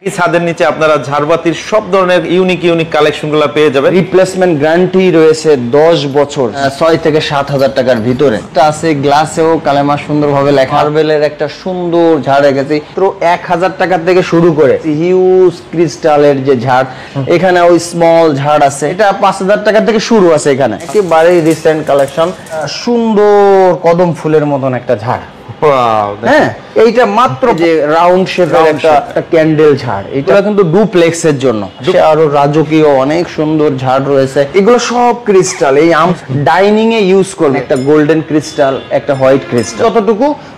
এই ছাদের নিচে আপনারা ঝাড়বাতির সব ধরনের ইউনিক কালেকশনগুলো পেয়ে যাবেন। রিপ্লেসমেন্ট গ্যারান্টি রয়েছে 10 বছর, 6 থেকে 7,000 টাকার ভিতরে। এটা আছে গ্লাসেও কালেমা সুন্দরভাবে লেখা, মার্বেলের একটা সুন্দর ঝাড় রেখেছি। তো 1000 টাকা থেকে শুরু করে হিউজ ক্রিস্টালের যে ঝাড়, এখানে ওই স্মল ঝাড় আছে, এটা 5000 টাকা থেকে শুরু আছে। এখানে একেবারে রিসেন্ট কালেকশন, সুন্দর কদম ফুলের মতন একটা ঝাড়। হ্যাঁ, এইটা মাত্র যে রাউন্ড শেপের একটা ক্যান্ডেল ঝাড়, এটা কিন্তু ডুপ্লেক্সের জন্য। আরো রাজকীয় অনেক সুন্দর ঝাড় রয়েছে, এগুলো সব ক্রিস্টাল। এই ডাইনিং এ ইউজ করবে, একটা গোল্ডেন ক্রিস্টাল, একটা হোয়াইট ক্রিস্টাল,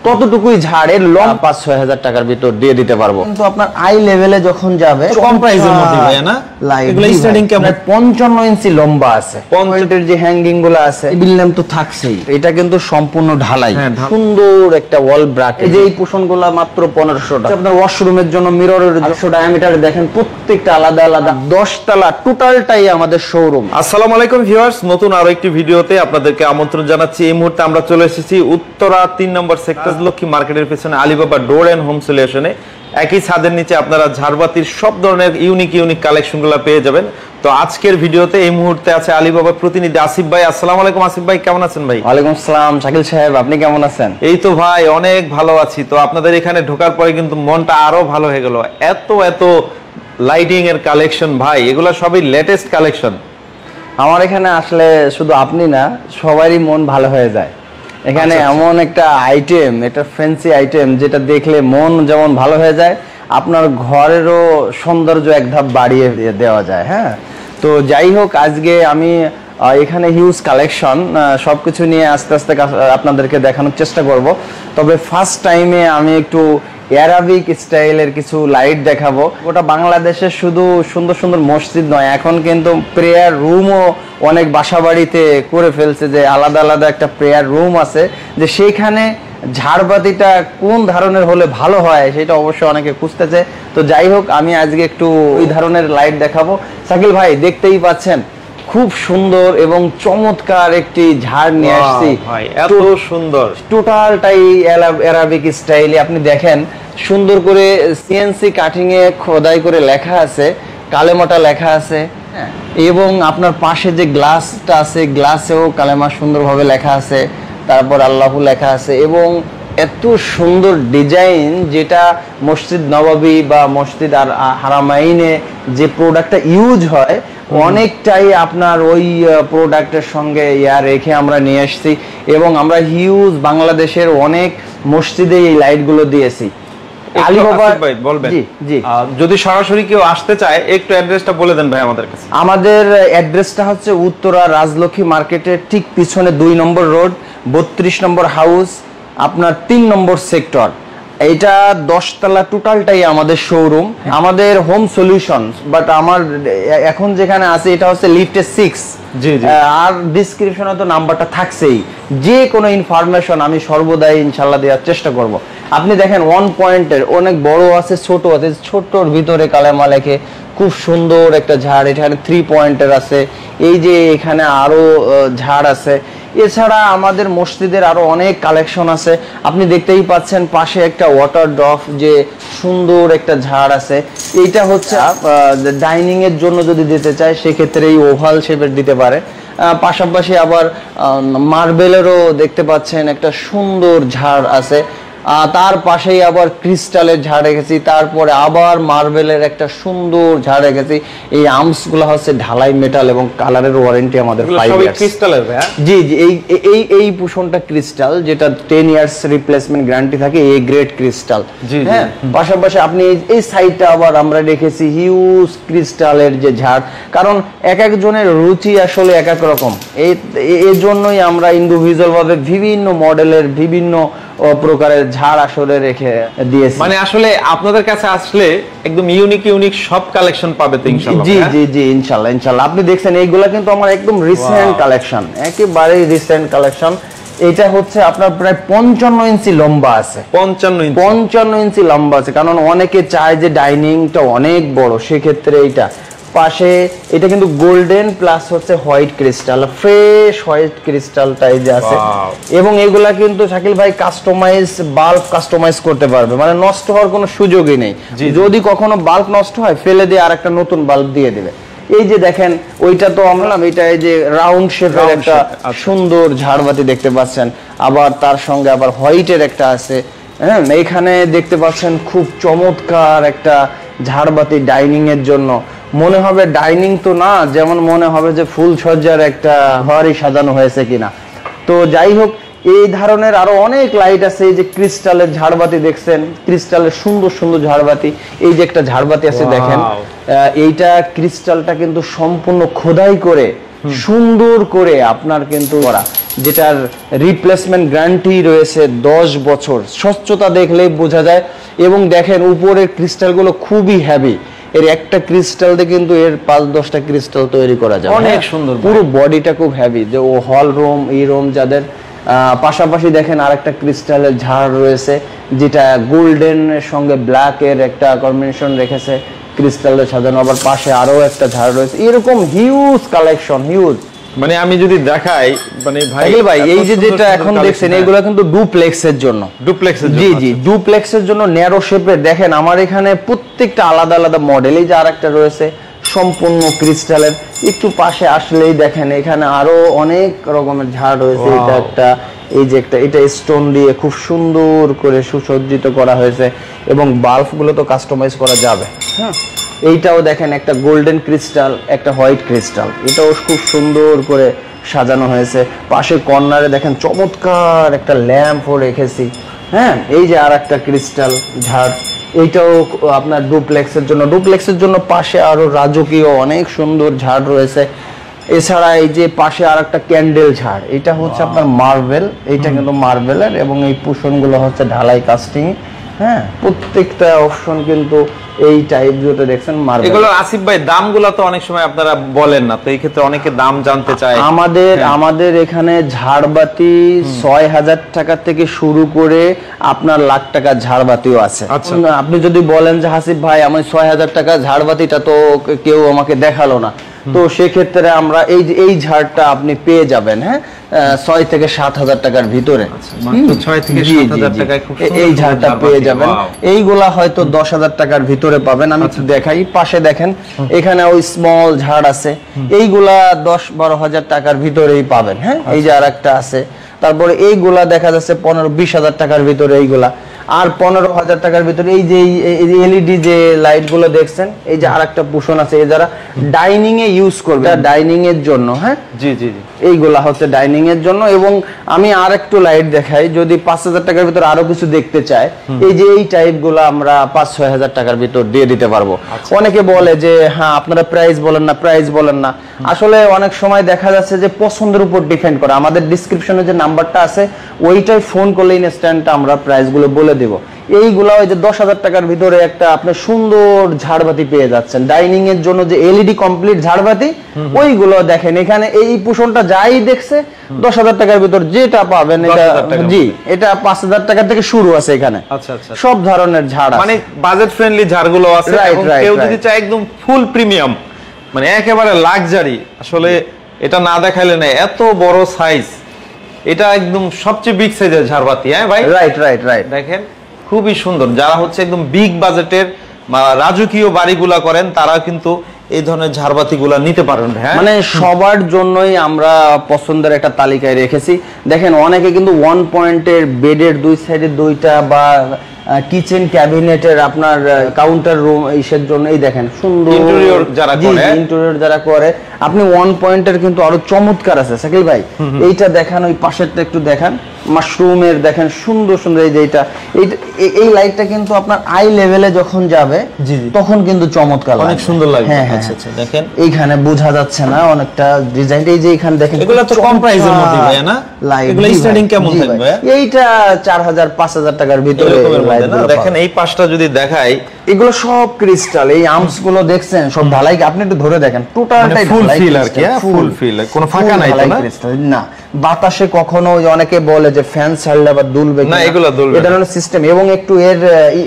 ততটুকুই ঝাড়ের লং 5-6 হাজার টাকার ভিতর দিয়ে দিতে পারবো। কিন্তু আপনার আই লেভেলে যখন যাবে, কম প্রাইসের মধ্যে ভাই না, এগুলো স্টার্টিং কেমন? 55 ইঞ্চি লম্বা আছে, পয়েন্টের যে হ্যাঙ্গিং গুলো আছে, টেবিল ল্যাম্প তো থাকছেই। এটা কিন্তু সম্পূর্ণ ঢালাই, সুন্দর একটা ওয়াল ব্র্যাকেট। এই যে এই পোষণগুলো মাত্র 1500 টাকা। আপনার ওয়াশরুমের জন্য মিররের 200 ডায়ামিটার দেখেন, প্রত্যেকটা আলাদা আলাদা। 10 তলা টোটালটাই আমাদের শোরুম। আসসালামু আলাইকুম ভিউয়ার্স, নতুন আরো একটি ভিডিওতে আপনাদেরকে আমন্ত্রণ জানাচ্ছি। এই মুহূর্তে আমরা চলে এসেছি উত্তরা 3 নম্বর সেক্টর লক্ষ্মী মার্কেটের পেছনে আলিবাবা ডোর এন্ড হোম সলিউশনে। একই ছাদের নিচে আপনারা ঝাড়বাতির সব ধরনের ইউনিক কালেকশনগুলো পেয়ে যাবেন। তো আজকের ভিডিওতে এই মুহূর্তে আছে আলিবাবা প্রতিনিধি আসিফ ভাই। আসসালামু আলাইকুম আসিফ ভাই, কেমন আছেন ভাই? ওয়ালাইকুম আসসালাম শাকিল সাহেব, আপনি কেমন আছেন? এই তো ভাই অনেক ভালো আছি। তো আপনাদের এখানে ঢোকার পরে কিন্তু মনটা আরো ভালো হয়ে গেল। এত লাইটিং এর কালেকশন ভাই, এগুলো সবই লেটেস্ট কালেকশন। আমার এখানে আসলে শুধু আপনি না, সবারই মন ভালো হয়ে যায়। এখানে এমন একটা আইটেম, এটা ফ্যান্সি আইটেম, যেটা দেখলে মন যেমন ভালো হয়ে যায়, আপনার ঘরেরও সৌন্দর্য এক ধাপ বাড়িয়ে দেওয়া যায়। হ্যাঁ, তো যাই হোক, আজকে আমি এখানে হিউজ কালেকশন, সবকিছু নিয়ে আস্তে আস্তে আপনাদেরকে দেখানোর চেষ্টা করব। তবে ফার্স্ট টাইমে আমি একটু অ্যারাবিক স্টাইলের কিছু লাইট দেখাবো। ওটা বাংলাদেশের শুধু সুন্দর সুন্দর মসজিদ নয়, এখন কিন্তু প্রেয়ার রুমও অনেক বাসাবাড়িতে করে ফেলছে, যে আলাদা আলাদা একটা প্রেয়ার রুম আছে, যে সেইখানে ঝাড়বাতিটা কোন ধরনের হলে ভালো হয় সেটা অবশ্যই অনেকে খুঁজতেছে। তো যাই হোক, আমি আজকে একটু ওই ধরনের লাইট দেখাবো। শাকিল ভাই, দেখতেই পাচ্ছেন খুব সুন্দর এবং চমৎকার একটি ঝাড় নিয়ে আসছি। এত সুন্দর, টোটালটাই অ্যারাবিক স্টাইলে। আপনি দেখেন সুন্দর করে সিএনসি কাটিং এ খোদাই করে লেখা আছে, কালেমাটা লেখা আছে, এবং আপনার পাশে যে গ্লাসটা আছে, গ্লাসেও কালেমা সুন্দরভাবে লেখা আছে, তারপর আল্লাহু লেখা আছে, এবং এত সুন্দর ডিজাইন, যেটা মসজিদ নববী বা মসজিদ আর হারামাইনে যে প্রোডাক্টটা ইউজ হয়, অনেকটাই আপনার ওই প্রোডাক্টের সঙ্গে রেখে আমরা নিয়ে আসছি। এবং আমরা হিউজ বাংলাদেশের অনেক মসজিদে এই লাইটগুলো দিয়েছি। আলিবাবা ভাই বলবেন, জি যদি সরাসরি কেউ আসতে চায় একটু অ্যাড্রেসটা বলে দেন ভাই আমাদের কাছে। আমাদের অ্যাড্রেসটা হচ্ছে উত্তরা রাজলক্ষ্মী মার্কেটের ঠিক পিছনে 2 নম্বর রোড, 32 নম্বর হাউস, আপনার 3 নম্বর সেক্টর। এইটা 10 তলা টোটালটাই আমাদের শোরুম, আমাদের হোম সলিউশন। বাট আমার এখন যেখানে আছে এটা হচ্ছে লিফটে 6। আর ডিসক্রিপশনে তো নাম্বারটা থাকছেই। যে কোনো ইনফরমেশন আমি সর্বদাই ইনশাল্লাহ দেওয়ার চেষ্টা করব। আপনি দেখেন 1 পয়েন্টের অনেক বড় আছে, ছোট আছে, ছোটর ভিতরে কালেমা লেখে, খুব সুন্দর একটা ঝাড়। এখানে 3 পয়েন্টের আছে, এই যে এখানে আরো ঝাড় আছে। এছাড়া আমাদের মসজিদের আরো অনেক কালেকশন আছে। আপনি দেখতেই পাচ্ছেন পাশে একটা ওয়াটার ড্রপ, যে সুন্দর একটা ঝাড় আছে। এইটা হচ্ছে ডাইনিং এর জন্য যদি দিতে চায়, সেক্ষেত্রে এই ওভাল শেপের দিতে পারে। পাশাপাশি আবার মার্বেলেরও দেখতে পাচ্ছেন একটা সুন্দর ঝাড় আছে। তার পাশেই আবার ক্রিস্টালের ঝাড় রেখেছি, তারপরে আবার মার্বেলের একটা সুন্দর ঝাড় রেখেছি। এই আর্মসগুলো হচ্ছে ঢালাই মেটাল এবং কালারের ওয়ারেন্টি আমাদের 5 ইয়ার্স। ক্রিস্টালের ভাই? জি, এই পোষণটা ক্রিস্টাল, যেটা 10 ইয়ার্স রিপ্লেসমেন্ট গ্যারান্টি থাকে, এ গ্রেড ক্রিস্টাল। হ্যাঁ, পাশাপাশি আপনি এই সাইডটা আবার আমরা রেখেছি হিউজ ক্রিস্টালের যে ঝাড়, কারণ এক একজনের রুচি আসলে এক এক রকম। এই জন্যই আমরা ইন্ডিভিজুয়াল ভাবে বিভিন্ন মডেলের বিভিন্ন প্রকারের ঝাড় আসলে রেখে দিয়েছি। মানে আসলে আপনাদের কাছে আসলে একদম ইউনিক সব কালেকশন পাবে তো ইনশাআল্লাহ? জি ইনশাআল্লাহ। আপনি দেখছেন এইগুলা কিন্তু আমার একদম রিসেন্ট কালেকশন, একেবারে রিসেন্ট কালেকশন। এটা হচ্ছে আপনার প্রায় 55 ইঞ্চি লম্বা আছে। 55 ইঞ্চি লম্বা আছে, কারণ অনেকে চায় যে ডাইনিংটা অনেক বড়, সেক্ষেত্রে এইটা পাশে এটা কিন্তু গোল্ডেন প্লাস হচ্ছে হোয়াইট ক্রিস্টাল, ফ্রেশ হোয়াইট ক্রিস্টালটা এই যে আছে। এবং এগুলা কিন্তু শাকিল ভাই কাস্টমাইজ বাল্ব কাস্টমাইজ করতে পারবে, মানে নষ্ট হওয়ার কোনো সুযোগই নেই। যদি কখনো বাল্ব নষ্ট হয় ফেলে দিয়ে আরেকটা নতুন বাল্ব দিয়ে দেবে। এই যে দেখেন ওইটা তো আমরা এটা এই যে রাউন্ড শেপের একটা সুন্দর ঝাড়বাতি দেখতে পাচ্ছেন, আবার তার সঙ্গে আবার হোয়াইটের একটা আছে। হ্যাঁ, এইখানে দেখতে পাচ্ছেন খুব চমৎকার একটা ঝাড়বাতি ডাইনিং এর জন্য। মনে হবে ডাইনিং তো না, যেমন মনে হবে যে ফুলসজ্জার একটা ঘরই সাজানো হয়েছে কিনা। তো যাই হোক, এই ধরনের আরো অনেক লাইট আছে। এই যে ক্রিস্টালের ঝাড়বাতি দেখছেন, ক্রিস্টালের সুন্দর সুন্দর ঝাড়বাতি। এই যে একটা ঝাড়বাতি আছে দেখেন, এইটা ক্রিস্টালটা কিন্তু সম্পূর্ণ খোদাই করে সুন্দর করে আপনার কিন্তু করা, যেটার রিপ্লেসমেন্ট গ্যারান্টি রয়েছে 10 বছর। স্বচ্ছতা দেখলেই বোঝা যায়। এবং দেখেন উপরের ক্রিস্টালগুলো খুবই হেভি, এর একটা ক্রিস্টাল দিয়ে কিন্তু এর 5-10টা ক্রিস্টাল তৈরি করা যায়। অনেক সুন্দর, পুরো বডিটা খুব হেভি। যে ও হল রুম এই রুম যাদের, পাশাপাশি দেখেন আরেকটা ক্রিস্টালের ঝাড় রয়েছে যেটা গোল্ডেনের সঙ্গে ব্ল্যাক এর একটা কম্বিনেশন রেখেছে, ক্রিস্টালে সাজানো। আবার পাশে আরো একটা ঝাড় রয়েছে। এরকম হিউজ কালেকশন, হিউজ। মানে আমি যদি দেখাই, মানে ভাই এই যে যেটা এখন দেখছেন এগুলো কিন্তু ডুপ্লেক্সের জন্য। জি জি, ডুপ্লেক্সের জন্য ন্যারো শেপের। দেখেন আমার এখানে প্রত্যেকটা আলাদা আলাদা মডেল। এই যে আরেকটা রয়েছে সম্পূর্ণ ক্রিস্টালের। একটু পাশে আসলেই দেখেন এখানে আরো অনেক রকমের ঝাড় রয়েছে। এটা একটা, এই যে একটা, এটা স্টোন দিয়ে খুব সুন্দর করে সুসজ্জিত করা হয়েছে। এবং বাল্ব গুলো তো কাস্টমাইজ করা যাবে। হ্যাঁ, এইটাও দেখেন একটা গোল্ডেন ক্রিস্টাল, একটা হোয়াইট ক্রিস্টাল, এটাও খুব সুন্দর করে সাজানো হয়েছে। পাশে কর্নারে দেখেন চমৎকার একটা ল্যাম্পও রেখেছি। হ্যাঁ, এই যে আর একটা ক্রিস্টাল ঝাড়, এইটাও আপনার ডুপ্লেক্সের জন্য। ডুপ্লেক্সের জন্য পাশে আরো রাজকীয় অনেক সুন্দর ঝাড় রয়েছে। এছাড়া এই যে পাশে আর একটা ক্যান্ডেল ঝাড়, এটা হচ্ছে আপনার মার্বেল, এইটা কিন্তু মার্বেলের। এবং এই পুষণগুলো হচ্ছে ঢালাই কাস্টিং। হ্যাঁ, প্রত্যেকটা অপশন কিন্তু এই টাইপ যেটা দেখছেন মার্বেল। এগুলো আসিফ ভাই দামগুলো তো অনেক সময় আপনারা বলেন না, তো এই ক্ষেত্রে অনেকে দাম জানতে চায়। আমাদের এখানে ঝাড়বাতি 6000 টাকা থেকে শুরু করে আপনার লাখ টাকা ঝাড়বাতিও আছে। আপনি যদি বলেন যে হাসিফ ভাই আমি 6000 টাকা ঝাড়বাতিটা তো কেউ আমাকে দেখালো না, তো সেক্ষেত্রে আমরা এই ঝাড়টা আপনি পেয়ে যাবেন। হ্যাঁ, 6 থেকে 7000 টাকার ভিতরে এই ঝাড়টা পেয়ে যাবেন। এইগুলা হয়তো 10,000 টাকার ভিতরে পাবেন। আমি দেখাই, পাশে দেখেন এখানে ওই স্মল ঝাড় আছে, এইগুলা 10-12 হাজার টাকার ভিতরেই পাবেন। হ্যাঁ, এই যে আর একটা আছে। তারপরে এইগুলা দেখা যাচ্ছে 15-20 হাজার টাকার ভিতরে এইগুলা। আর 15,000 টাকার ভিতরে এই যে এলইডি যে লাইট গুলো দেখছেন, এই যে আরেকটা পোষণ আছে, এই যারা ডাইনিং এ ইউজ করবে, ডাইনিং এর জন্য। হ্যাঁ, জি জি জি, এইগুলা হচ্ছে ডাইনিং এর জন্য। এবং আমি আর একটু লাইট দেখাই, যদি 5,000 টাকার ভিতরে আরো কিছু দেখতে চায়, এই যে এই টাইপ গুলো আমরা 5-6 হাজার টাকার ভিতর দিয়ে দিতে পারবো। অনেকে বলে যে হ্যাঁ আপনারা প্রাইস বলেন না, প্রাইস বলেন না। আসলে অনেক সময় দেখা যাচ্ছে যে পছন্দের উপর ডিপেন্ড করে। আমাদের ডেসক্রিপশনে যে নাম্বারটা আছে ওইটাই ফোন করলে ইনস্ট্যান্ট আমরা প্রাইস গুলো বলে দেব। এইগুলা ওই যে 10,000 টাকার ভিতরে একটা আপনি সুন্দর ঝাড়বাতি পেয়ে যাচ্ছেন। ডাইনিং এর জন্য যে এলইডি কমপ্লিট ঝাড়বাতি, ওইগুলো দেখেন এখানে এই পোষণটা যাই দেখছে 10,000 টাকার ভিতর যেটা পাবেন, এটা জি, এটা 5,000 টাকা থেকে শুরু আছে এখানে। আচ্ছা আচ্ছা, সব ধরনের ঝাড়, মানে বাজেট ফ্রেন্ডলি ঝাড়গুলো আছে। এবং কেউ যদি চায় একদম ফুল প্রিমিয়াম, মানে একেবারে লাক্সারি, আসলে এটা না দেখাইলে না, এত বড় সাইজ, এটা একদম সবচেয়ে বিগ সাইজের ঝাড়বাতি। হ্যাঁ ভাই, রাইট রাইট রাইট, দেখেন খুবই সুন্দর। যারা হচ্ছে একদম বিগ বাজেটের রাজকীয় বাড়িগুলা করেন, তারা কিন্তু এই ধরনের ঝাড়বাতিগুলা নিতে পারেন। হ্যাঁ, মানে সবার জন্যই আমরা পছন্দের একটা তালিকায় রেখেছি। দেখেন অনেকে কিন্তু 1 পয়েন্টের বেডের 2 সাইডে 2টা বা কিচেন ক্যাবিনেটের আপনার কাউন্টার রুম এইসের জন্য, এই দেখেন সুন্দর ইন্টেরিয়র যারা করে, ইন্টেরিয়র যারা করে, আপনি 1 পয়েন্টের কিন্তু আরো চমৎকার আছে শাকিল ভাই। এইটা দেখান, ওই পাশেরটা একটু দেখান, মাশরুমের দেখেন সুন্দর সুন্দর। এই যে এই লাইটটা কিন্তু আপনার আই লেভেলে যখন যাবে তখন কিন্তু চমৎকার, অনেক সুন্দর লাগবে। হ্যাঁ হ্যাঁ, আচ্ছা দেখেন এইখানে বোঝা যাচ্ছে না অনেকটা ডিজাইন। এই যে এখানে দেখেন, এগুলো তো কম প্রাইসের মধ্যে ভাই না? এগুলো স্টার্টিং কেমন থাকবে? এইটা 4,000-5,000 টাকার ভিতরে। দেখেন এই পাশটা যদি দেখাই, এগুলো সব ক্রিস্টাল, এই আর্মস গুলো দেখছেন সব ঢালাই, আপনি একটু ধরে দেখেন টোটালটাই ফুল ঢালাই ফিল আর কি, ফুল ফিল, কোনো ফাঁকা নাই তো না? না, বাতাসে কখনো অনেকে বলে যে ফ্যান ছাড়লে আবার দুলবে না, এগুলো দুলবে এই ধরনের সিস্টেম। এবং একটু এর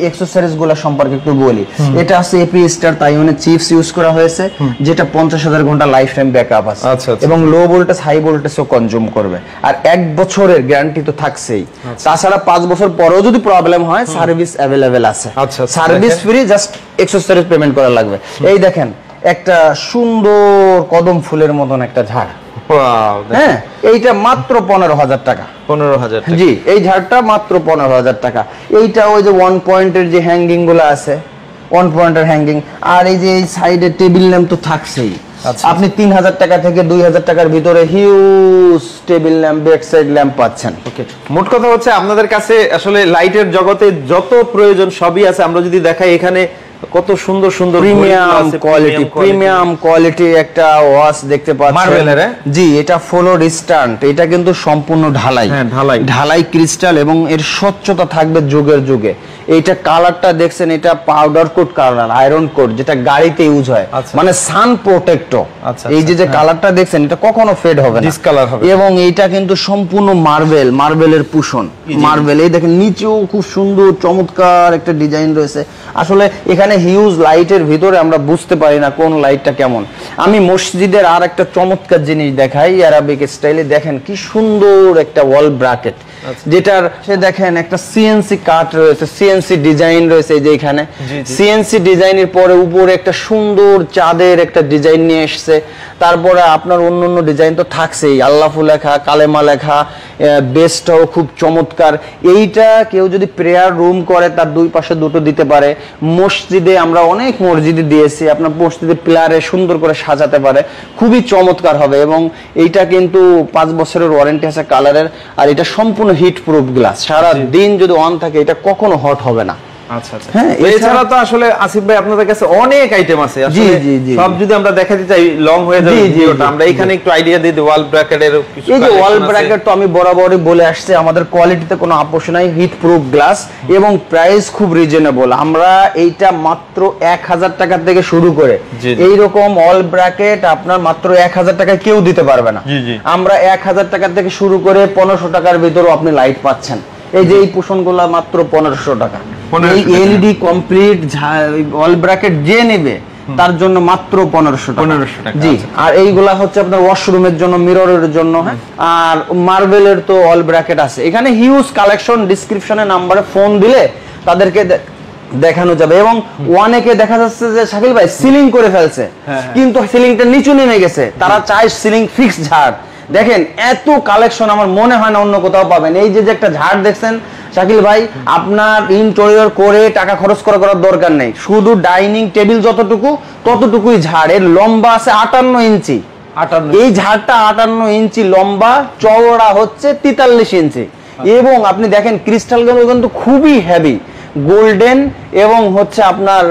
অ্যাকসেসরিজ গুলো সম্পর্কে একটু বলি। এটা আছে এপি স্টার তাইওয়ানের চিপস ইউজ করা হয়েছে, যেটা 50,000 ঘন্টা লাইফ টাইম ব্যাকআপ আছে এবং লো ভোল্টেজ হাই ভোল্টেজও কনজিউম করবে, আর 1 বছরের গ্যারান্টি তো থাকছেই। তাছাড়া 5 বছর পরেও যদি প্রবলেম হয় সার্ভিস অ্যাভেলেবেল আছে, service free, just accessories payment করা লাগবে। এই দেখেন একটা সুন্দর কদম ফুলের মতন একটা ঝাড়, হ্যাঁ, এইটা মাত্র 15,000 টাকা। 15,000 টাকা, জি, এই ঝাড়টা মাত্র 15,000 টাকা। এইটা ওই যে 1 পয়েন্টের যে হ্যাঙ্গিং গুলো আছে, 1 পয়েন্টের হ্যাঙ্গিং, আর এই যে এই সাইডে টেবিল ল্যাম্প তো থাকছেই। আপনি 3,000 টাকা থেকে 2,000 টাকার ভিতরে huge table lamp, bed side lamp পাচ্ছেন। ওকে, মোট কথা হচ্ছে আপনাদের কাছে আসলে লাইটের জগতে যত প্রয়োজন সবই আছে। আমরা যদি দেখাই এখানে কত সুন্দর সুন্দর প্রিমিয়াম কোয়ালিটি একটা ওয়াচ দেখতে পাচ্ছেন, মার্বেলের। জি, এটা ফ্লোর স্ট্যান্ড, এটা কিন্তু সম্পূর্ণ ঢালাই, ঢালাই ক্রিস্টাল, এবং এর স্বচ্ছতা থাকবে যুগের যুগে। এইটা কালারটা দেখছেন, এটা powder coat colour, iron coat, যেটা গাড়িতে ইউজ হয়, মানে সান প্রোটেক্টর। এই যে কালারটা দেখছেন, এটা কখনো ফেড হবে না, ডিসকালার হবে। এবং এইটা কিন্তু সম্পূর্ণ মার্বেল, মার্বেলের পুষন, মার্বেল। এই দেখেন নিচেও খুব সুন্দর চমৎকার একটা ডিজাইন রয়েছে। আসলে এখানে হিউজ লাইটের ভিতরে আমরা বুঝতে পারি না কোন লাইটটা কেমন। আমি মসজিদের আর একটা চমৎকার জিনিস দেখাই, আরবিক স্টাইলে। দেখেন কি সুন্দর একটা ওয়াল ব্র্যাকেট, যেটার সে দেখেন একটা সিএনসি কাট রয়েছে, সিএনসি ডিজাইন রয়েছে। এই যে এখানে সিএনসি ডিজাইনের পরে উপরে একটা সুন্দর চাঁদের একটা ডিজাইন নিয়ে এসছে। তারপরে আপনার অন্য ডিজাইন তো থাকছেই, আল্লাহু লেখা, কালেমা লেখা, বেসটাও খুব চমৎকার। এইটা কেউ যদি প্রেয়ার রুম করে তার দুই পাশে দুটো দিতে পারে। মসজিদে আমরা অনেক মসজিদে দিয়েছি, আপনার মসজিদে পিলারে সুন্দর করে সাজাতে পারে, খুবই চমৎকার হবে। এবং এইটা কিন্তু 5 বছরের ওয়ারেন্টি আছে কালারের, আর এটা সম্পূর্ণ হিট প্রুফ গ্লাস, সারা দিন যদি অন থাকে এটা কখনো হট হবে না। আচ্ছা আচ্ছা, হ্যাঁ, এছাড়া তো আসলে আসিফ ভাই আপনাদের কাছে অনেক আইটেম আছে, আসলে সব যদি আমরা দেখাতে চাই লং হয়ে যাবে ভিডিওটা। আমরা এখানে একটু আইডিয়া দিয়ে দিই ওয়াল ব্র্যাকেটের কিছু। এই যে ওয়াল ব্র্যাকেট তো আমি বরাবরই বলে আসছি, আমাদের কোয়ালিটিতে কোনো আপোষ নাই, হিট প্রুফ গ্লাস, এবং প্রাইস খুব রিজনেবল। আমরা এইটা মাত্র 1,000 টাকা থেকে শুরু করে এই রকম ওয়াল ব্র্যাকেট আপনার মাত্র 1,000 টাকায় কেউ দিতে পারবে না। আমরা 1,000 টাকা থেকে শুরু করে 1500 টাকার ভিতরে আপনি লাইট পাচ্ছেন। এই যে এই পোষণগুলো মাত্র 1500 টাকা। এই এলইডি কমপ্লিট ওয়াল ব্র্যাকেট যে নেবে তার জন্য মাত্র 1500 টাকা। জি, আর এইগুলা হচ্ছে আপনার ওয়াশরুমের জন্য, মিররের জন্য। হ্যাঁ, আর মার্বেলের তো ওয়াল ব্র্যাকেট আছে এখানে হিউজ কালেকশন। ডেসক্রিপশনে নাম্বারে ফোন দিলে তাদেরকে দেখানো যাবে। এবং অনেকে দেখা যাচ্ছে যে শাকিল ভাই সিলিং করে ফেলছে, কিন্তু সিলিংটা নিচু নেমে গেছে, তারা চায় সিলিং ফিক্স ঝাড়। দেখেন এত কালেকশন আমার মনে হয় না অন্য কোথাও পাবেন। এই যে একটা ঝাড় দেখছেন শাকিল ভাই, আপনার ইন্টেরিয়র করে টাকা খরচ করার দরকার নেই, শুধু ডাইনিং টেবিল যতটুকু ততটুকুই ঝাড়। এর লম্বা আছে 58 ইঞ্চি। এই ঝাড়টা 58 ইঞ্চি লম্বা, চওড়া হচ্ছে 43 ইঞ্চি। এবং আপনি দেখেন ক্রিস্টালগুলো কিন্তু খুবই হেভি, গোল্ডেন এবং হচ্ছে আপনার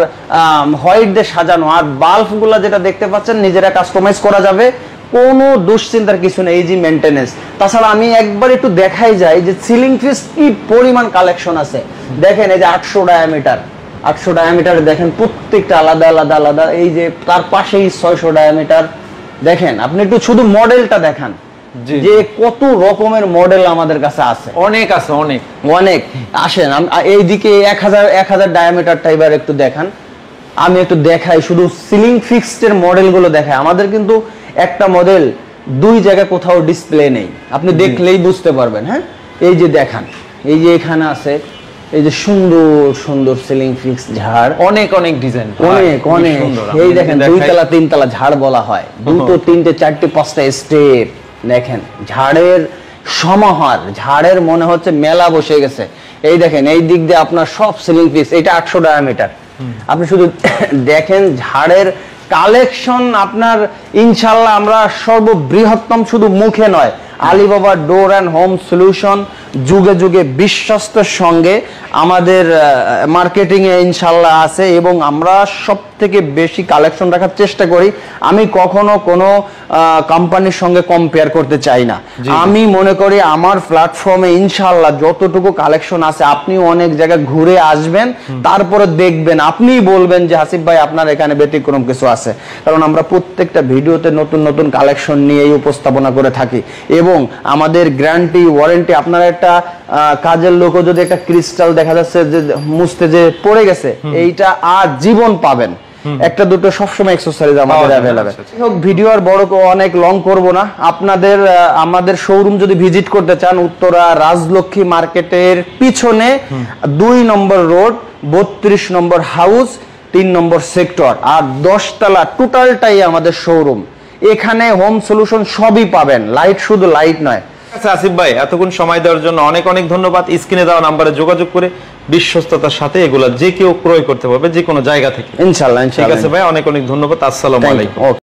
হোয়াইট দিয়ে সাজানো। আর বাল্বগুলো যেটা দেখতে পাচ্ছেন নিজেরা কাস্টমাইজ করা যাবে, কোনো দুশ্চিন্তার কিছু নেই, ইজি মেইনটেনেন্স। তাছাড়া আমি একবার একটু দেখাই যাই যে সিলিং ফিস কি পরিমাণ কালেকশন আছে। দেখেন এই যে 800 ডায়ামিটার দেখেন, প্রত্যেকটা আলাদা আলাদা আলাদা। এই যে তার পাশেই 600 ডায়ামিটার। দেখেন আপনি একটু শুধু মডেলটা দেখান যে কত রকমের মডেল আমাদের কাছে আছে, অনেক আছে, অনেক অনেক। আসেন এইদিকে 1000 ডায়ামিটারটা এবার একটু দেখান, আমি একটু দেখাই, শুধু সিলিং ফিক্সড এর মডেলগুলো দেখাই। আমাদের কিন্তু একটা মডেল 2 জায়গায় কোথাও ডিসপ্লে নেই, আপনি দেখলেই বুঝতে পারবেন। হ্যাঁ, এই যে দেখান, এই যে এখানে আছে, এই যে সুন্দর সুন্দর সিলিং ফিক্স ঝাড়, অনেক অনেক ডিজাইন, অনেক অনেক। এই দেখেন 2 তলা 3 তলা ঝাড় বলা হয়, 2 3 4 5টা স্টেপ। দেখেন ঝাড়ের সমাহার, ঝাড়ের মনে হচ্ছে মেলা বসে গেছে। এই দেখেন এই দিক দিয়ে আপনার সব সিলিং ফিক্স, এটা 800 ডায়ামিটার। আপনি শুধু দেখেন ঝাড়ের কালেকশন আপনার ইনশাআল্লাহ আমরা সর্ববৃহত্তম, শুধু মুখে নয়, Alibaba door and home solution যুগে যুগে বিশ্বস্তর সঙ্গে আমাদের মার্কেটিং এ ইনশাল্লাহ আছে, এবং আমরা সব থেকে বেশি কালেকশন রাখার চেষ্টা করি। আমি কখনো কোনো কোম্পানির সঙ্গে কম্পেয়ার করতে চাই না। আমি মনে করি আমার প্ল্যাটফর্মে ইনশাল্লাহ যতটুকু কালেকশন আছে, আপনি অনেক জায়গায় ঘুরে আসবেন, তারপরে দেখবেন, আপনিই বলবেন যে হাসিব ভাই আপনার এখানে ব্যতিক্রম কিছু আছে। কারণ আমরা প্রত্যেকটা ভিডিওতে নতুন নতুন কালেকশন নিয়েই উপস্থাপনা করে থাকি, এবং আমাদের গ্যারান্টি ওয়ারেন্টি। আপনারা একটা কাজের লোকও যদি একটা ক্রিস্টাল দেখা যাচ্ছে যে মুছতে যে পড়ে গেছে, এইটা আর জীবন পাবেন। একটা দুটো সবসময় অ্যাকসেসরিজ আমাদের অ্যাভেলেবেল। ভিডিও আর বড় অনেক লং করব না। আপনাদের আমাদের শোরুম যদি ভিজিট করতে চান, উত্তরা রাজলক্ষ্মী মার্কেটের পিছনে 2 নম্বর রোড, 32 নম্বর হাউস, 3 নম্বর সেক্টর, আর 10 তলা টোটালটাই আমাদের শোরুম। এখানে হোম সলিউশন সবই পাবেন, লাইট শুধু লাইট নয়। আচ্ছা আসিফ ভাই, এতক্ষণ সময় দেওয়ার জন্য অনেক অনেক ধন্যবাদ। স্ক্রিনে দেওয়া নাম্বারে যোগাযোগ করে বিশ্বস্ততার সাথে এগুলা যে কেউ ক্রয় করতে পারবে, যে কোনো জায়গা থেকে। ইনশাআল্লাহ। ঠিক আছে ভাই, অনেক অনেক ধন্যবাদ। আসসালামু আলাইকুম।